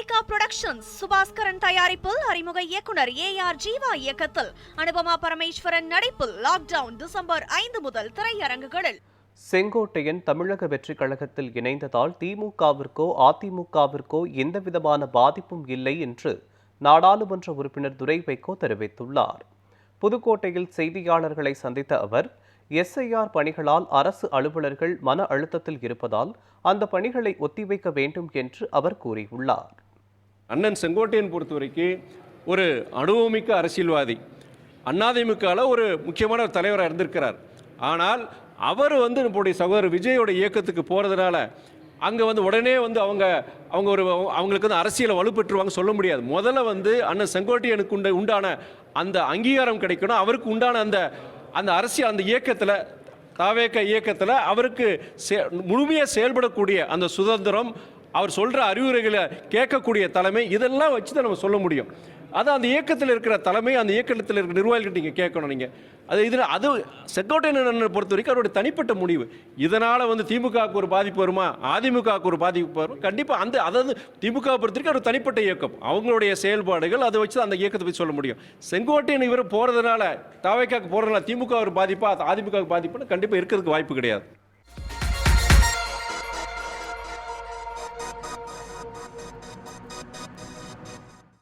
தாவேகா productions Subaskaran தயாரிப்பில் அறிமுக இயக்குனர் ஏஆர் ஜீவா இயக்கத்தில் அனுபமா பரமேஸ்வரன் நடிப்பில் லாக்டவுன் டிசம்பர் 5 முதல் திரையரங்குகளில். செங்கோட்டையன் தமிழக வெற்றிக் கழகத்தில் இணைந்ததால் திமுகவிற்கோ அதிமுகவிற்கோ எந்தவிதமான பாதிப்பும் இல்லை என்று நாடாளுமன்ற உறுப்பினர் துரை வைகோ தெரிவித்துள்ளார். புதுக்கோட்டையில் செய்தியாளர்களை சந்தித்த அவர், எஸ்ஐஆர் பணிகளால் அரசு அலுவலர்கள் மன அழுத்தத்தில் இருப்பதால் அந்த பணிகளை ஒத்திவைக்க வேண்டும் என்று அவர் கூறியுள்ளார். அண்ணன் செங்கோட்டையன் பொறுத்தவரைக்கும் ஒரு அனுபவமிக்க அரசியல்வாதி, அதிமுகவில் ஒரு முக்கியமான தலைவராக இருந்திருக்கிறார். ஆனால் அவர் நம்முடைய சகோதரர் விஜயோட இயக்கத்துக்கு போகிறதுனால அங்கே உடனே அவங்களுக்கு அரசியலை வலுப்பெற்றுவாங்க சொல்ல முடியாது. முதல்ல அண்ணன் செங்கோட்டையனுக்கு உண்டான அந்த அங்கீகாரம் கிடைக்கணும். அவருக்கு உண்டான அந்த அரசியல் அந்த இயக்கத்தில் தாவேக இயக்கத்தில் அவருக்கு முழுமையாக செயல்படக்கூடிய அந்த சுதந்திரம், அவர் சொல்கிற அறிவுரைகளை கேட்கக்கூடிய தலைமை, இதெல்லாம் வச்சு தான் நம்ம சொல்ல முடியும். அது அந்த இயக்கத்தில் இருக்கிற தலைமை, அந்த இயக்கத்தில் இருக்கிற நிர்வாகிகள் நீங்கள் கேட்கணும். நீங்கள் அது செங்கோட்டையனை பொறுத்த வரைக்கும் அவருடைய தனிப்பட்ட முடிவு. இதனால் திமுகவுக்கு ஒரு பாதிப்பு வருமா, அதிமுகவுக்கு ஒரு பாதிப்பு வரும்? கண்டிப்பாக அதாவது திமுக பொறுத்த வரைக்கும் ஒரு தனிப்பட்ட இயக்கம், அவங்களுடைய செயல்பாடுகள், அதை வச்சு அந்த இயக்கத்தை பற்றி சொல்ல முடியும். செங்கோட்டையன் இவர் போகிறதுனால, தாவேக்காவுக்கு போகிறதுனால திமுக ஒரு பாதிப்பா அதிமுகவுக்கு பாதிப்புன்னு கண்டிப்பாக இருக்கிறதுக்கு வாய்ப்பு கிடையாது.